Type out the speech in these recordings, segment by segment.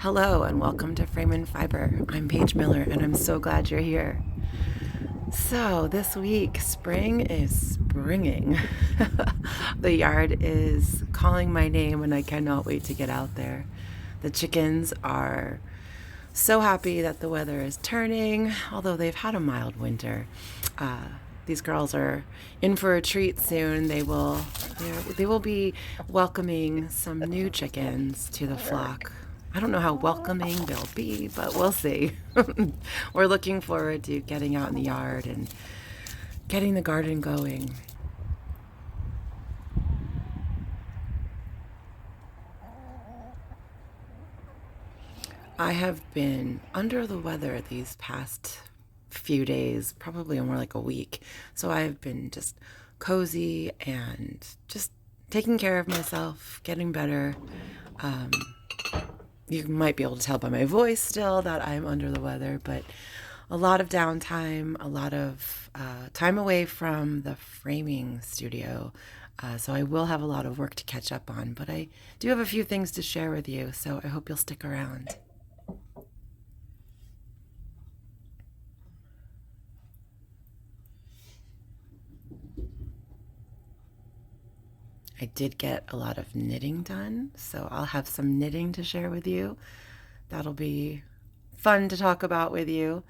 Hello and welcome to Frame and Fiber. I'm Paige Miller and I'm so glad you're here. So this week, spring is springing. The yard is calling my name and I cannot wait to get out there. The chickens are so happy that the weather is turning, although they've had a mild winter. These girls are in for a treat soon. They will be welcoming some new chickens to the flock. I don't know how welcoming they'll be, but we'll see. We're looking forward to getting out in the yard and getting the garden going. I have been under the weather these past few days, probably more like a week. So I've been just cozy and just taking care of myself, getting better. You might be able to tell by my voice still that I'm under the weather, but a lot of downtime, a lot of time away from the framing studio. So I will have a lot of work to catch up on, but I do have a few things to share with you, so I hope you'll stick around. I did get a lot of knitting done, so I'll have some knitting to share with you. That'll be fun to talk about with you.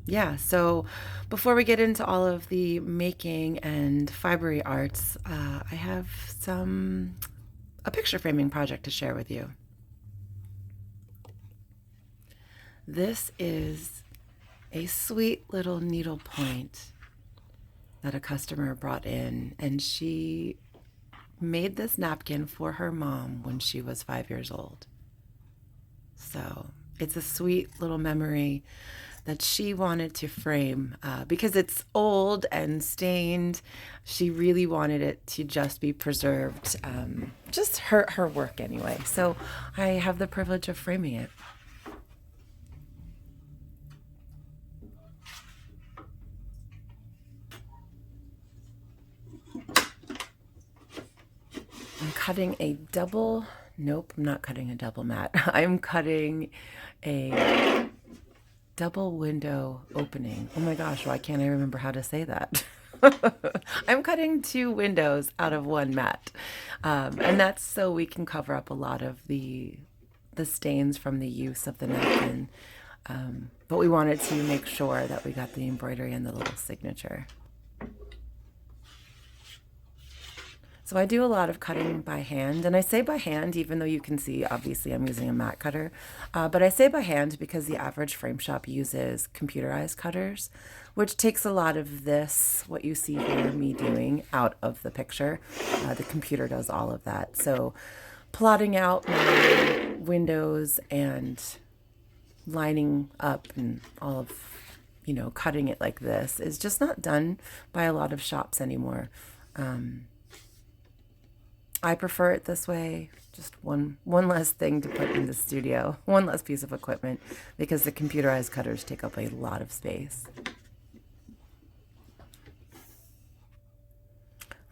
Yeah, so before we get into all of the making and fibery arts, I have a picture framing project to share with you. This is a sweet little needle point that a customer brought in, and she made this napkin for her mom when she was 5 years old. So it's a sweet little memory that she wanted to frame because it's old and stained. She really wanted it to just be preserved, just her work anyway. So I have the privilege of framing it. I'm cutting a double, nope, I'm not cutting a double mat. I'm cutting a double window opening. Oh my gosh, why can't I remember how to say that? I'm cutting two windows out of one mat. And that's so we can cover up a lot of the stains from the use of the napkin. But we wanted to make sure that we got the embroidery and the little signature. So I do a lot of cutting by hand, and I say by hand even though you can see obviously I'm using a mat cutter, but I say by hand because the average frame shop uses computerized cutters, which takes a lot of this, what you see here, me doing, out of the picture. The computer does all of that. So plotting out my windows and lining up and all of, cutting it like this is just not done by a lot of shops anymore. I prefer it this way. Just one less thing to put in the studio, one less piece of equipment, because the computerized cutters take up a lot of space.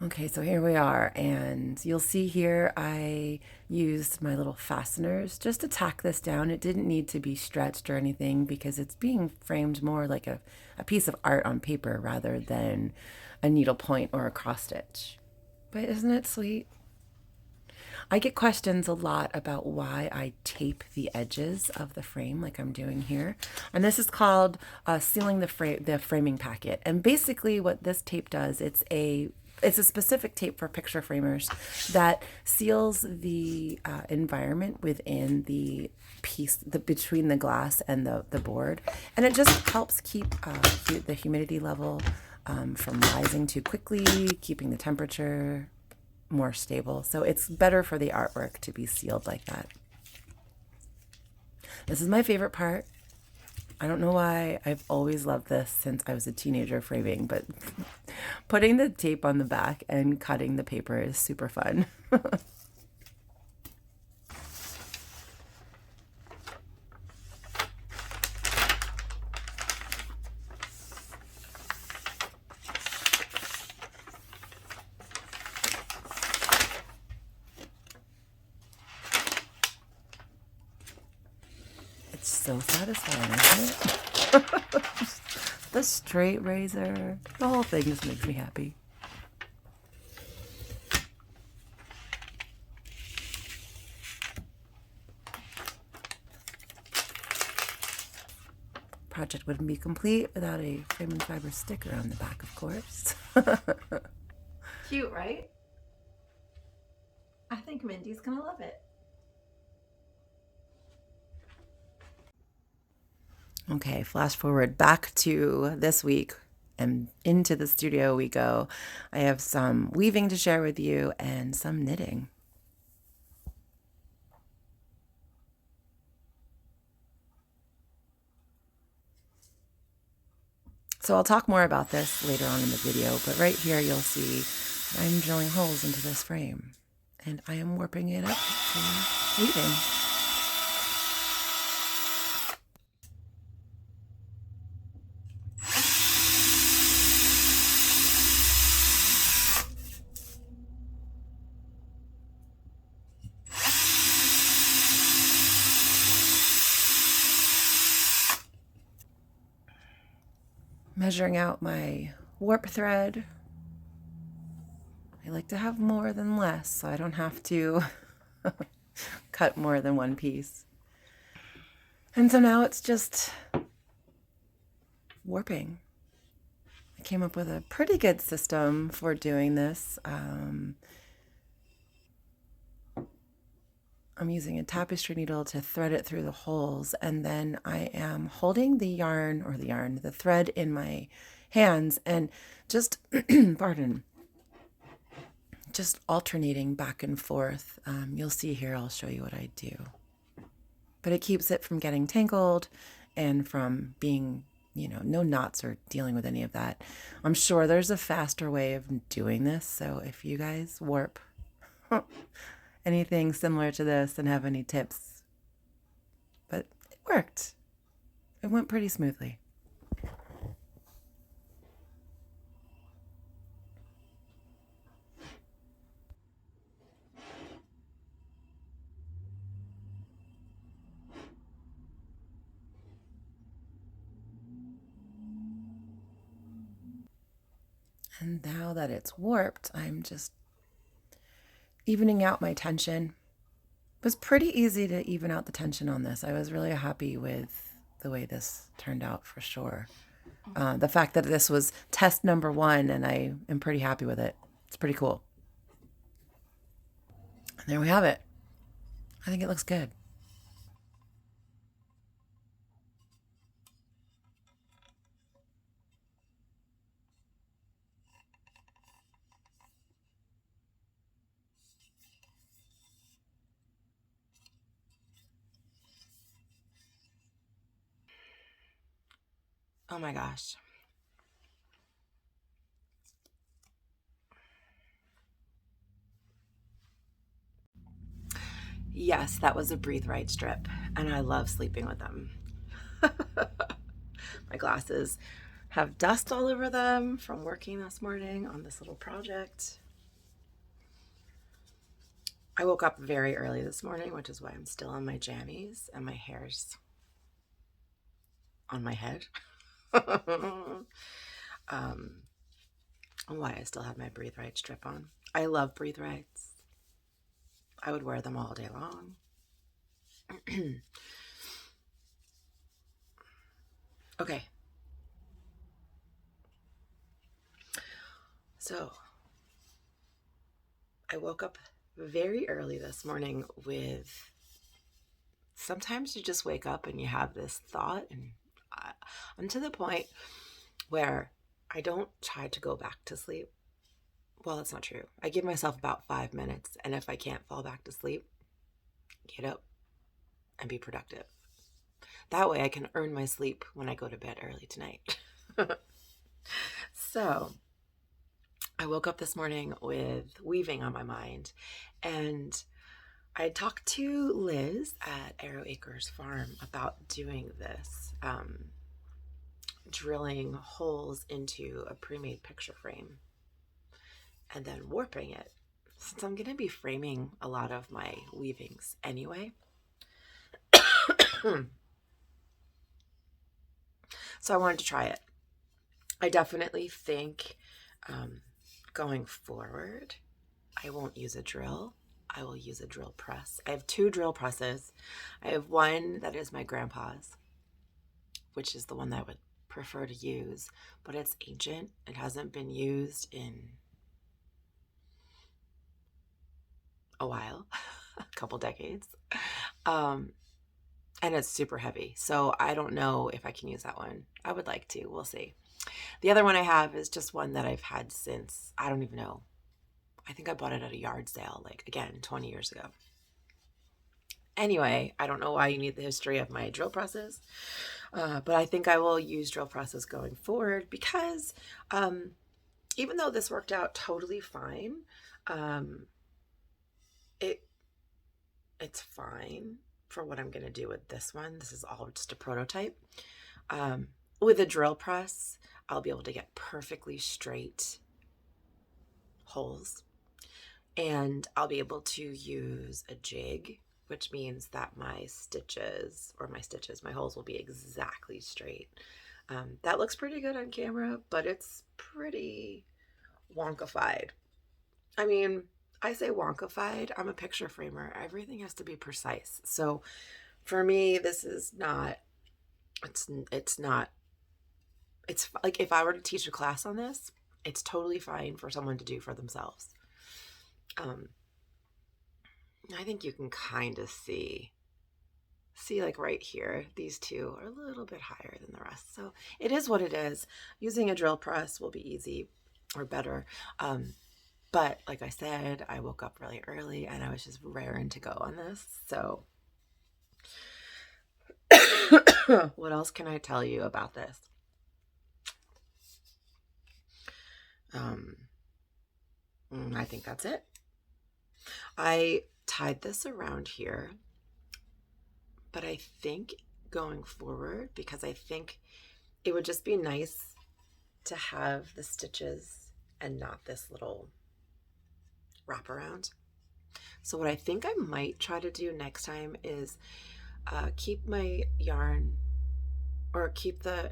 Okay, so here we are, and you'll see here I used my little fasteners just to tack this down. It didn't need to be stretched or anything because it's being framed more like a piece of art on paper rather than a needle point or a cross stitch. But isn't it sweet? I get questions a lot about why I tape the edges of the frame like I'm doing here. And this is called sealing the framing packet. And basically what this tape does, it's a specific tape for picture framers that seals the environment within the piece, between the glass and the board. And it just helps keep the humidity level from rising too quickly, keeping the temperature more stable. So it's better for the artwork to be sealed like that. This is my favorite part. I don't know why. I've always loved this since I was a teenager framing, but putting the tape on the back and cutting the paper is super fun. So satisfying, isn't it? The straight razor, the whole thing just makes me happy. Project wouldn't be complete without a frame and fiber sticker on the back, of course. Cute, right? I think Mindy's gonna love it. Okay, flash forward back to this week and into the studio we go. I have some weaving to share with you and some knitting. So I'll talk more about this later on in the video, but right here you'll see I'm drilling holes into this frame and I am warping it up to weaving. Measuring out my warp thread. I like to have more than less, so I don't have to cut more than one piece. And so now it's just warping. I came up with a pretty good system for doing this. I'm using a tapestry needle to thread it through the holes, and then I am holding the thread in my hands and just, pardon, just alternating back and forth. You'll see here, I'll show you what I do. But it keeps it from getting tangled and from being, no knots or dealing with any of that. I'm sure there's a faster way of doing this, so if you guys warp anything similar to this and have any tips. But it worked. It went pretty smoothly. And now that it's warped, I'm just evening out my tension. It was pretty easy to even out the tension on this. I was really happy with the way this turned out for sure. The fact that this was test number 1 and I am pretty happy with it. It's pretty cool. And there we have it. I think it looks good. Oh my gosh. Yes, that was a Breathe Right strip, and I love sleeping with them. My glasses have dust all over them from working this morning on this little project. I woke up very early this morning, which is why I'm still in my jammies and my hair's on my head. Why I still have my Breathe Right strip on. I love Breathe Rights. I would wear them all day long. Okay. So I woke up very early this morning with, sometimes you just wake up and you have this thought, and I'm to the point where I don't try to go back to sleep. Well, that's not true. I give myself about 5 minutes, and if I can't fall back to sleep, get up and be productive. That way I can earn my sleep when I go to bed early tonight. So I woke up this morning with weaving on my mind, and I talked to Liz at Arrow Acres Farm about doing this, drilling holes into a pre-made picture frame and then warping it. Since I'm going to be framing a lot of my weavings anyway, So I wanted to try it. I definitely think going forward, I won't use a drill. I will use a drill press. I have 2 drill presses. I have one that is my grandpa's, which is the one that I would prefer to use, but it's ancient. It hasn't been used in a while, a couple decades. And it's super heavy. So I don't know if I can use that one. I would like to. We'll see. The other one I have is just one that I've had since, I don't even know. I think I bought it at a yard sale, like, again, 20 years ago. Anyway, I don't know why you need the history of my drill presses, but I think I will use drill presses going forward because even though this worked out totally fine, it's fine for what I'm going to do with this one. This is all just a prototype. With a drill press, I'll be able to get perfectly straight holes, and I'll be able to use a jig, which means that my holes will be exactly straight. That looks pretty good on camera, but it's pretty wonkified. I mean, I say wonkified. I'm a picture framer. Everything has to be precise. So for me, this is not, it's like if I were to teach a class on this, it's totally fine for someone to do for themselves. I think you can kind of see like right here, these 2 are a little bit higher than the rest. So it is what it is. Using a drill press will be easy or better. But like I said, I woke up really early and I was just raring to go on this. So what else can I tell you about this? I think that's it. I tied this around here, but I think going forward, because I think it would just be nice to have the stitches and not this little wraparound. So what I think I might try to do next time is keep my yarn, or keep the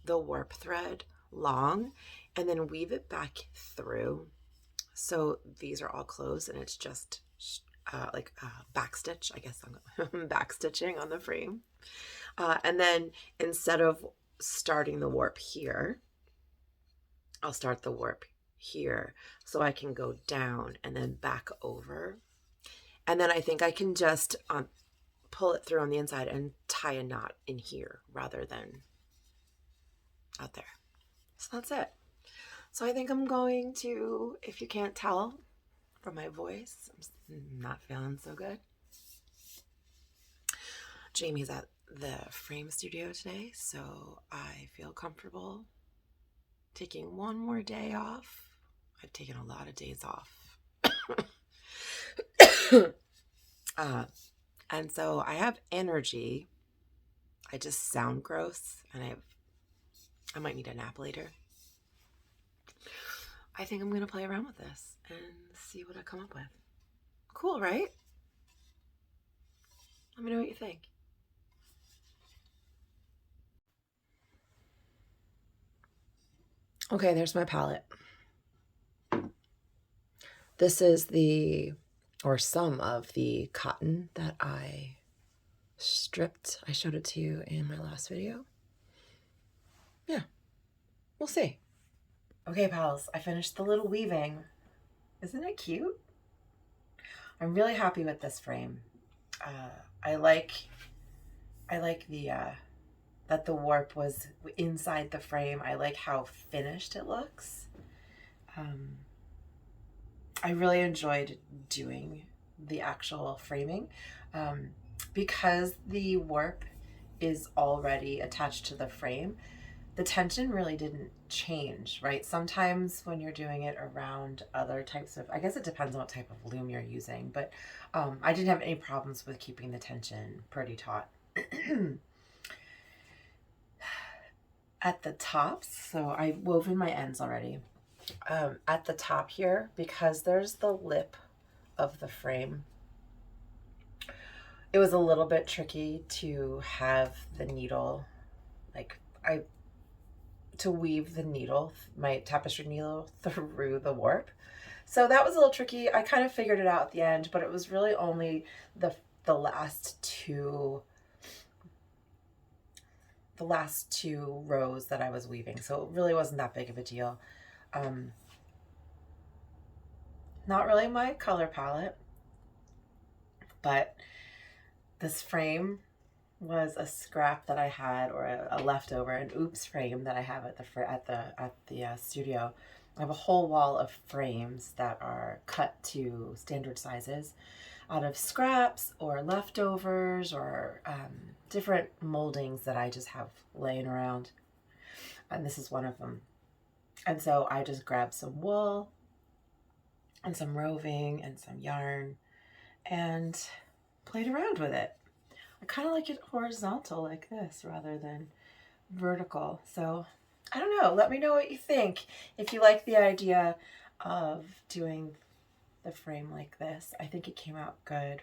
warp thread long, and then weave it back through. So these are all closed and it's just backstitch, I guess I'm backstitching on the frame. And then instead of starting the warp here, I'll start the warp here so I can go down and then back over. And then I think I can just pull it through on the inside and tie a knot in here rather than out there. So that's it. So I think I'm going to, if you can't tell from my voice, I'm not feeling so good. Jamie's at the frame studio today, so I feel comfortable taking one more day off. I've taken a lot of days off. And so I have energy. I just sound gross, and I might need a nap later. I think I'm going to play around with this and see what I come up with. Cool, right? Let me know what you think. Okay, there's my palette. This is some of the cotton that I stripped. I showed it to you in my last video. Yeah, we'll see. Okay, pals, I finished the little weaving. Isn't it cute? I'm really happy with this frame. I like that the warp was inside the frame. I like how finished it looks. I really enjoyed doing the actual framing because the warp is already attached to the frame. The tension really didn't change, right? Sometimes when you're doing it around other types of, I guess it depends on what type of loom you're using, but I didn't have any problems with keeping the tension pretty taut. At the tops, so I wove in my ends already. At the top here, because there's the lip of the frame, It was a little bit tricky to have the needle, like to weave the needle, my tapestry needle, through the warp. So that was a little tricky. I kind of figured it out at the end, but it was really only the the last two the last two rows that I was weaving. So it really wasn't that big of a deal. Um, Not really my color palette, but this frame was a scrap that I had, or a leftover, an oops frame that I have at the studio. I have a whole wall of frames that are cut to standard sizes out of scraps or leftovers or different moldings that I just have laying around. And this is one of them. And so I just grabbed some wool and some roving and some yarn and played around with it. I kind of like it horizontal like this rather than vertical. So I don't know. Let me know what you think. If you like the idea of doing the frame like this, I think it came out good.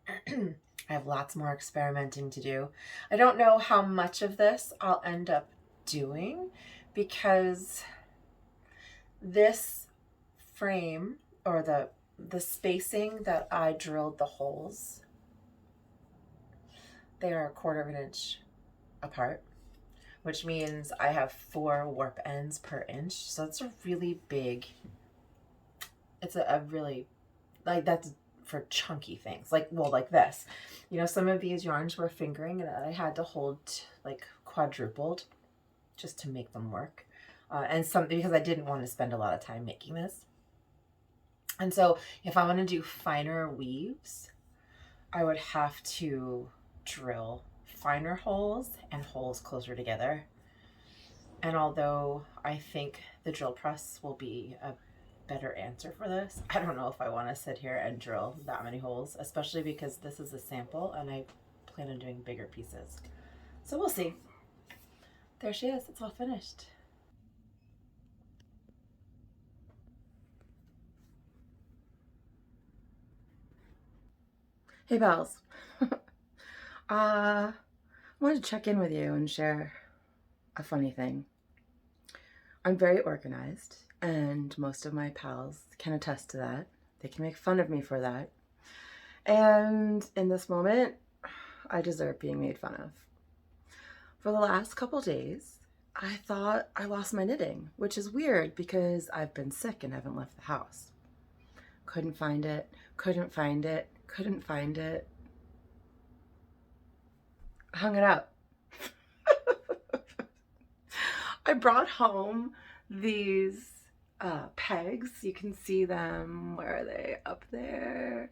I have lots more experimenting to do. I don't know how much of this I'll end up doing because this frame, or the spacing that I drilled the holes, they are 1/4 inch apart, which means I have 4 warp ends per inch. So it's a really big, it's a really, like, that's for chunky things, like, well, like this. You know, some of these yarns were fingering and I had to hold like quadrupled just to make them work. And some, because I didn't want to spend a lot of time making this. And so if I want to do finer weaves, I would have to drill finer holes and holes closer together. And although I think the drill press will be a better answer for this, I don't know if I want to sit here and drill that many holes, especially because this is a sample and I plan on doing bigger pieces. So we'll see. There she is. It's all finished. Hey, pals. I wanted to check in with you and share a funny thing. I'm very organized, and most of my pals can attest to that. They can make fun of me for that. And in this moment, I deserve being made fun of. For the last couple days, I thought I lost my knitting, which is weird because I've been sick and haven't left the house. Couldn't find it, couldn't find it, couldn't find it. Hung it up. I brought home these pegs. You can see them. Where are they? Up there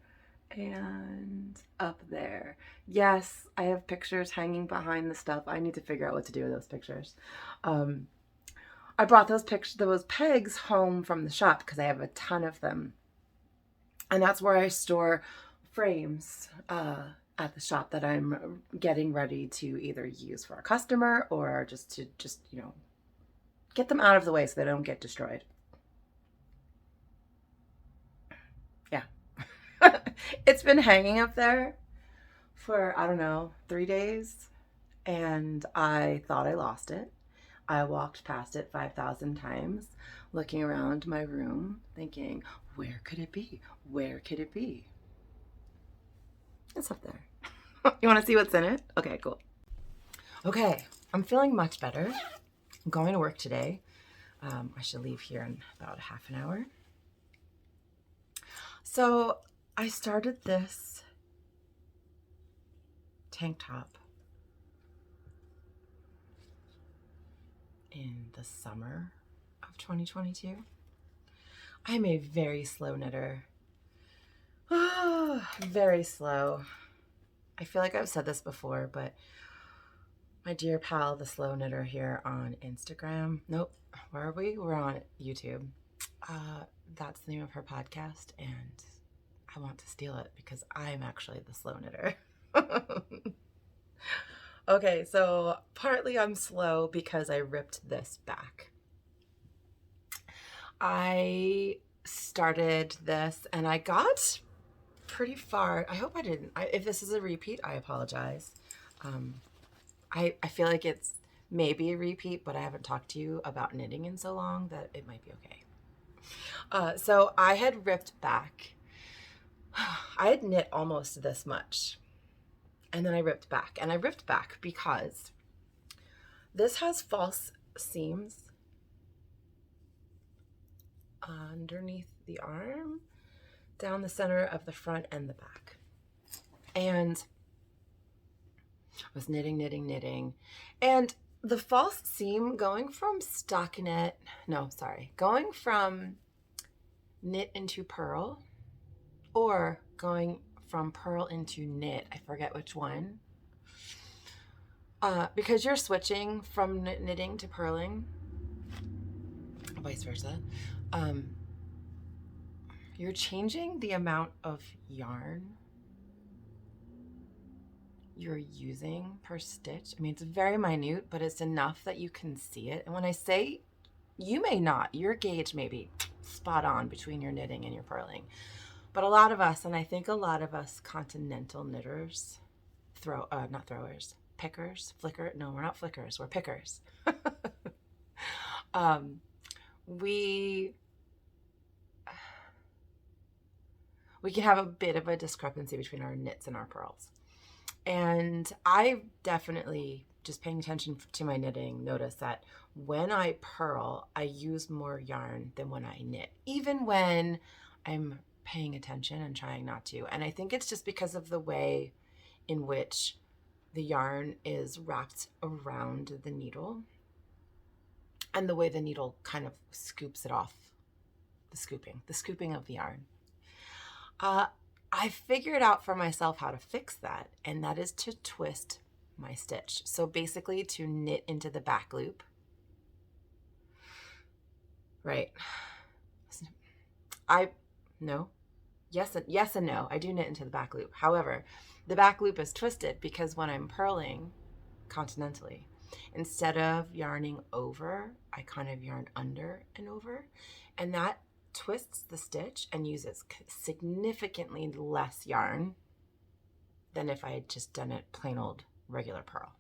and up there. Yes, I have pictures hanging behind the stuff. I need to figure out what to do with those pictures. I brought those pegs home from the shop because I have a ton of them. And that's where I store frames at the shop that I'm getting ready to either use for a customer or just you know, get them out of the way so they don't get destroyed. Yeah. It's been hanging up there for, I don't know, 3 days, and I thought I lost it. I walked past it 5,000 times, looking around my room, thinking, where could it be? Where could it be? It's up there. You want to see what's in it? Okay, cool. Okay, I'm feeling much better. I'm going to work today. I should leave here in about half an hour. So I started this tank top in the summer of 2022. I'm a very slow knitter. Very slow. I feel like I've said this before, but my dear pal, the slow knitter here on Instagram. Nope. Where are we? We're on YouTube. That's the name of her podcast, and I want to steal it because I'm actually the slow knitter. Okay, so partly I'm slow because I ripped this back. I started this and I got pretty far. I hope I didn't. If this is a repeat, I apologize. I feel like it's maybe a repeat, but I haven't talked to you about knitting in so long that it might be okay. So I had ripped back. I had knit almost this much. And then I ripped back. And I ripped back because this has false seams underneath the arm, down the center of the front and the back. And I was knitting, knitting, knitting. And the false seam going from going from knit into purl or going from purl into knit, I forget which one, because you're switching from knitting to purling, vice versa, you're changing the amount of yarn you're using per stitch. I mean, it's very minute, but it's enough that you can see it. And when I say you may not, your gauge may be spot on between your knitting and your purling. But a lot of us, and I think a lot of us continental knitters, pickers, no, we're not flickers, we're pickers. We can have a bit of a discrepancy between our knits and our purls. And I definitely, just paying attention to my knitting, notice that when I purl, I use more yarn than when I knit, even when I'm paying attention and trying not to. And I think it's just because of the way in which the yarn is wrapped around the needle and the way the needle kind of scoops it off, the scooping of the yarn. I figured out for myself how to fix that, and that is to twist my stitch. So basically to knit into the back loop. Right. Yes and no. I do knit into the back loop. However, the back loop is twisted because when I'm purling continentally, instead of yarning over, I kind of yarn under and over, and that twists the stitch and uses significantly less yarn than if I had just done it plain old regular purl.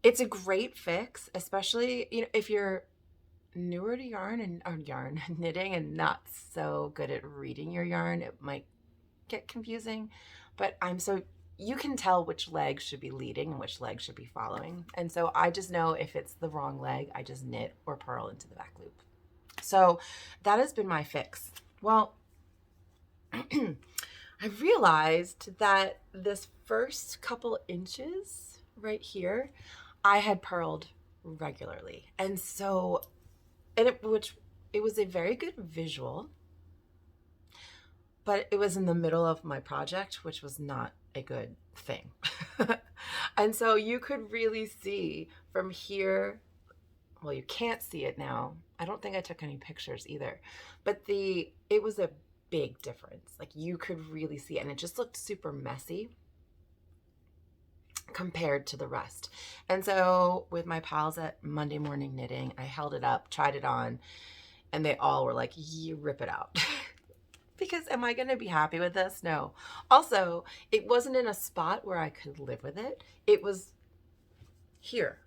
It's a great fix, especially if you're newer to knitting and not so good at reading your yarn. It might get confusing, but you can tell which leg should be leading and which leg should be following. And so I just know if it's the wrong leg, I just knit or purl into the back loop. So that has been my fix. Well, I realized that this first couple inches right here, I had purled regularly. And so, it was a very good visual, but it was in the middle of my project, which was not a good thing. And so you could really see from here, well, you can't see it now. I don't think I took any pictures either, but it was a big difference. Like you could really see it, and it just looked super messy compared to the rest. And so with my pals at Monday Morning Knitting, I held it up, tried it on, and they all were like, you rip it out. Because am I going to be happy with this? No. Also, it wasn't in a spot where I could live with it. It was here.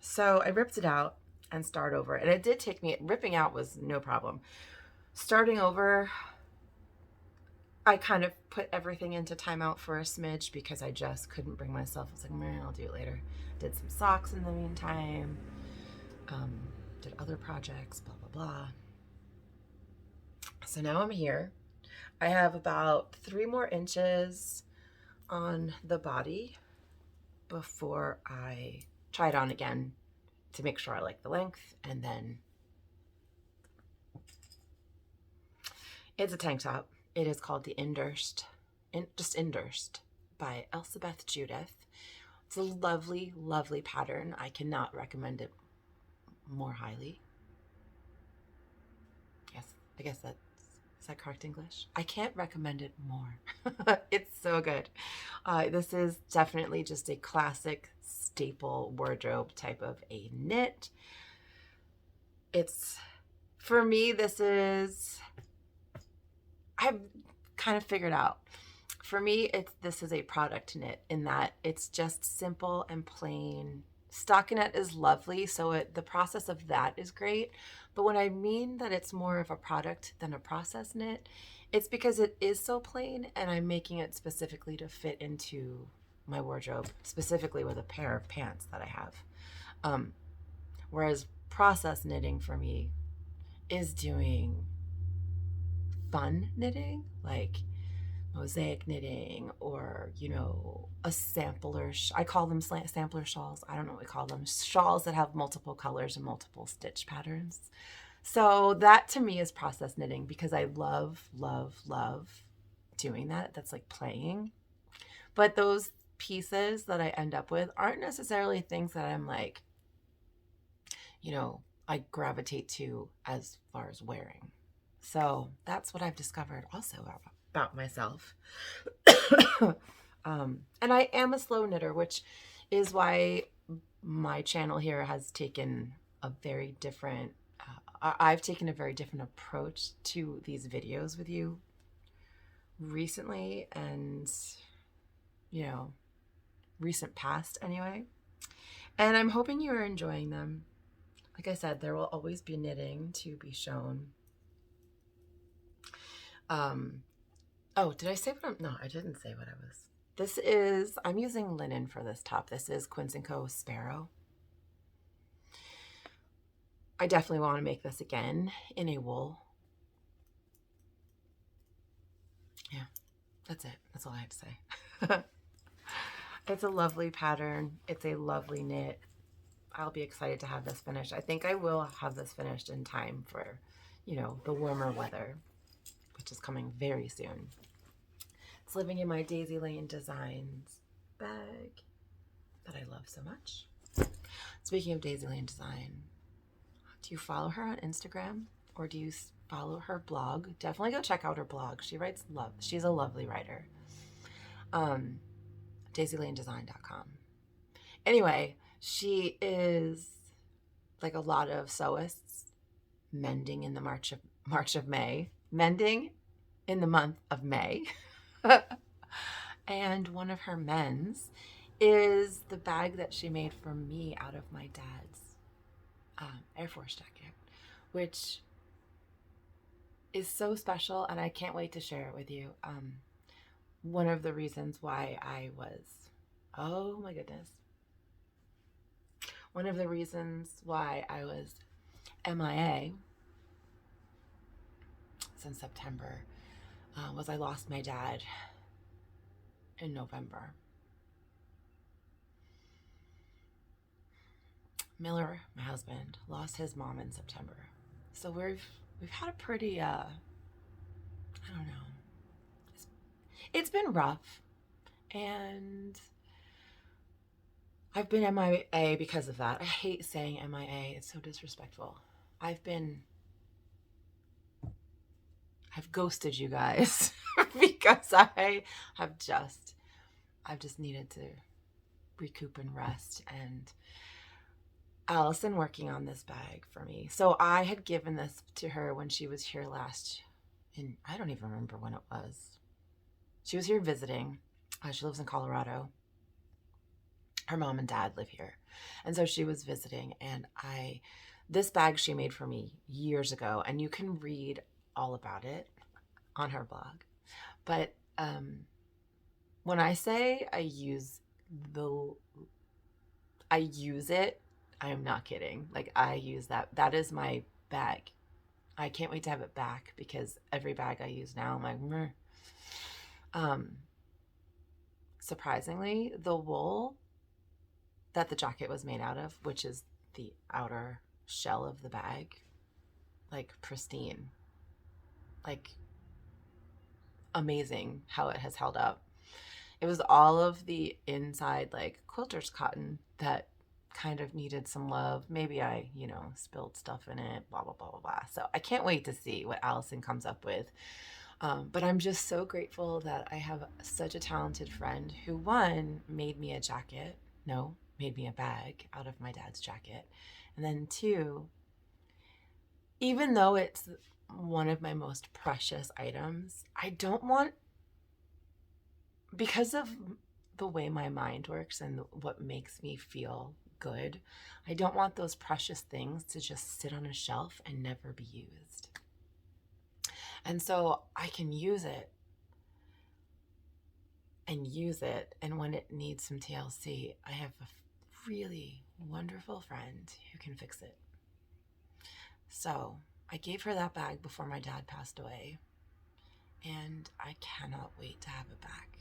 So I ripped it out and start over. And it did take me, ripping out was no problem. Starting over, I kind of put everything into timeout for a smidge because I just couldn't bring myself. I was like, man, I'll do it later. Did some socks in the meantime. Did other projects, blah, blah, blah. So now I'm here. I have about 3 more inches on the body before I try it on again to make sure I like the length. And then it's a tank top. It is called the Indurst by Elsabeth Judith. It's a lovely, lovely pattern. I cannot recommend it more highly. Yes, I guess is that correct English? I can't recommend it more. It's so good. This is definitely just a classic staple wardrobe type of a knit. For me, this is, I've kind of figured out. For me, this is a product knit in that it's just simple and plain. Stockinette is lovely, so the process of that is great. But when I mean that it's more of a product than a process knit, it's because it is so plain and I'm making it specifically to fit into my wardrobe, specifically with a pair of pants that I have. Whereas process knitting for me is doing fun knitting, like mosaic knitting, or a sampler. I call them sampler shawls. I don't know what we call them. Shawls that have multiple colors and multiple stitch patterns. So that to me is process knitting because I love, love, love doing that. That's like playing. But those pieces that I end up with aren't necessarily things that I'm like, I gravitate to as far as wearing. So that's what I've discovered also about myself. And I am a slow knitter, which is why my channel here has taken a very different, I've taken a very different approach to these videos with you recently and, recent past anyway. And I'm hoping you are enjoying them. Like I said, there will always be knitting to be shown. Oh, did I say what no, I didn't say what I was. I'm using linen for this top. This is Quince & Co. Sparrow. I definitely want to make this again in a wool. Yeah, that's it. That's all I have to say. It's a lovely pattern. It's a lovely knit. I'll be excited to have this finished. I think I will have this finished in time for, the warmer weather, which is coming very soon. It's living in my Daisy Lane Designs bag that I love so much. Speaking of Daisy Lane Design, do you follow her on Instagram or do you follow her blog? Definitely go check out her blog. She writes love. She's a lovely writer. DaisyLaneDesign.com. Anyway, she is like a lot of sewists mending in the March of May, mending in the month of May. And one of her mends is the bag that she made for me out of my dad's Air Force jacket, which is so special, and I can't wait to share it with you. One of the reasons why oh my goodness, one of the reasons why I was MIA since September was I lost my dad in November. Miller, my husband, lost his mom in September. So we've had a pretty I don't know. It's been rough, and I've been MIA because of that. I hate saying MIA. It's so disrespectful. I've ghosted you guys because I've just needed to recoup and rest. And Allison working on this bag for me. So I had given this to her when she was here last, and I don't even remember when it was. She was here visiting. She lives in Colorado. Her mom and dad live here. And so she was visiting, and this bag she made for me years ago, and you can read all about it on her blog. But when I say I use it, I am not kidding. Like, I use that. That is my bag. I can't wait to have it back because every bag I use now, I'm like, meh. Surprisingly, the wool that the jacket was made out of, which is the outer shell of the bag, like pristine, like amazing how it has held up. It was all of the inside, like quilter's cotton, that kind of needed some love. Maybe I, spilled stuff in it, blah, blah, blah, blah, blah. So I can't wait to see what Allison comes up with. But I'm just so grateful that I have such a talented friend who, one, made me a bag out of my dad's jacket. And then two, even though it's one of my most precious items. I don't want, because of the way my mind works and what makes me feel good, I don't want those precious things to just sit on a shelf and never be used. And so I can use it and use it. And when it needs some TLC, I have a really wonderful friend who can fix it. So I gave her that bag before my dad passed away, and I cannot wait to have it back.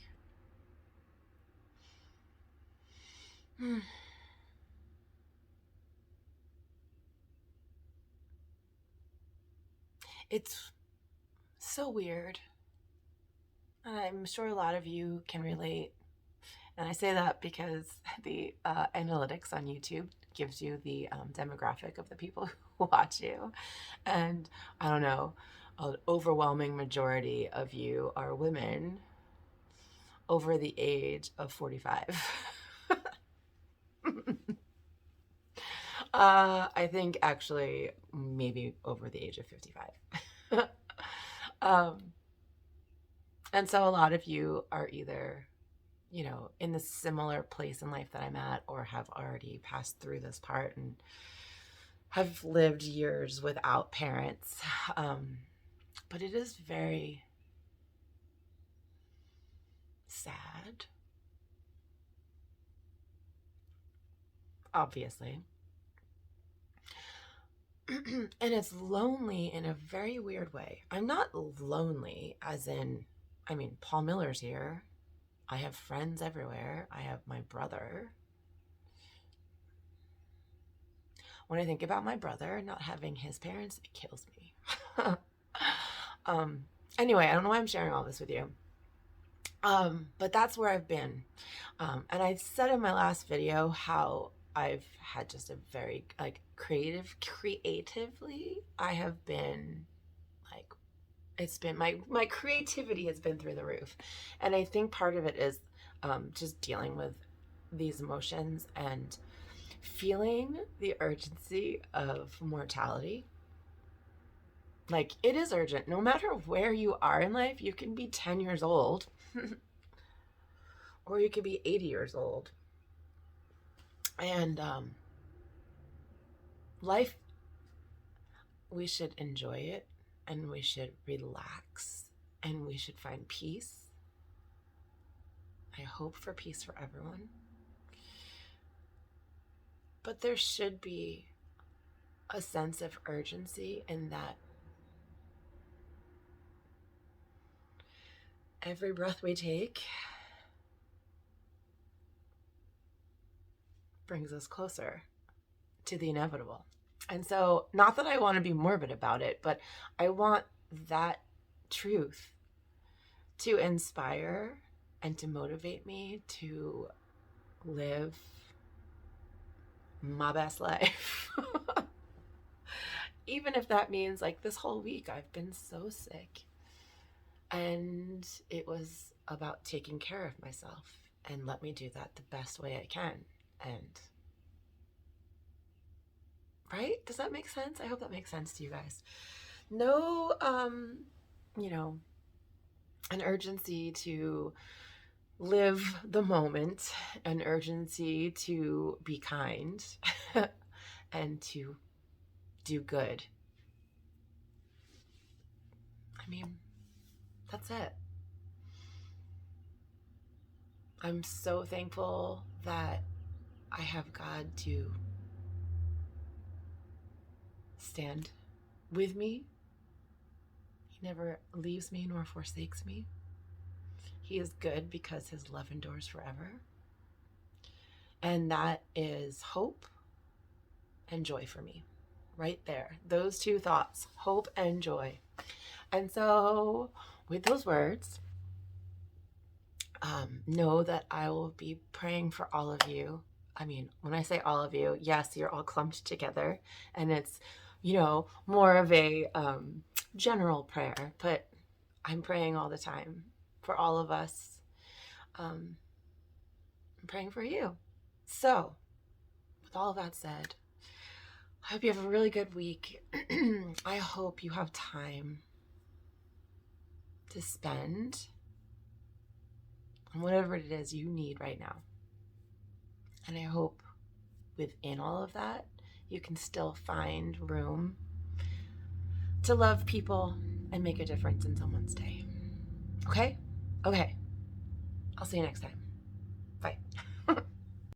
It's so weird. And I'm sure a lot of you can relate. And I say that because the analytics on YouTube gives you the demographic of the people who watch you. And I don't know, an overwhelming majority of you are women over the age of 45. I think actually maybe over the age of 55. And so a lot of you are either, you know, in the similar place in life that I'm at, or have already passed through this part and have lived years without parents. But it is very sad, obviously. And it's lonely in a very weird way. I'm not lonely as in, I mean, Paul Miller's here. I have friends everywhere. I have my brother. When I think about my brother not having his parents, it kills me. Anyway, I don't know why I'm sharing all this with you. But that's where I've been. And I said in my last video how I've had just a very creatively, I have been like, it's been my creativity has been through the roof. And I think part of it is just dealing with these emotions and feeling the urgency of mortality. Like, it is urgent. No matter where you are in life, you can be 10 years old or you could be 80 years old. And life, we should enjoy it, and we should relax, and we should find peace. I hope for peace for everyone. But there should be a sense of urgency in that every breath we take brings us closer to the inevitable. And so, not that I want to be morbid about it, but I want that truth to inspire and to motivate me to live my best life. Even if that means, like, this whole week I've been so sick, and it was about taking care of myself, and let me do that the best way I can. And right? Does that make sense? I hope that makes sense to you guys. No, you know, an urgency to live the moment, an urgency to be kind and to do good. I mean, that's it. I'm so thankful that I have God to stand with me. He never leaves me nor forsakes me. He is good because his love endures forever. And that is hope and joy for me. Right there. Those two thoughts, hope and joy. And so with those words, know that I will be praying for all of you. I mean, when I say all of you, yes, you're all clumped together, and it's, you know, more of a general prayer, but I'm praying all the time for all of us. I'm praying for you. So, with all of that said, I hope you have a really good week. I hope you have time to spend on whatever it is you need right now. And I hope within all of that, you can still find room to love people and make a difference in someone's day. Okay? Okay. I'll see you next time.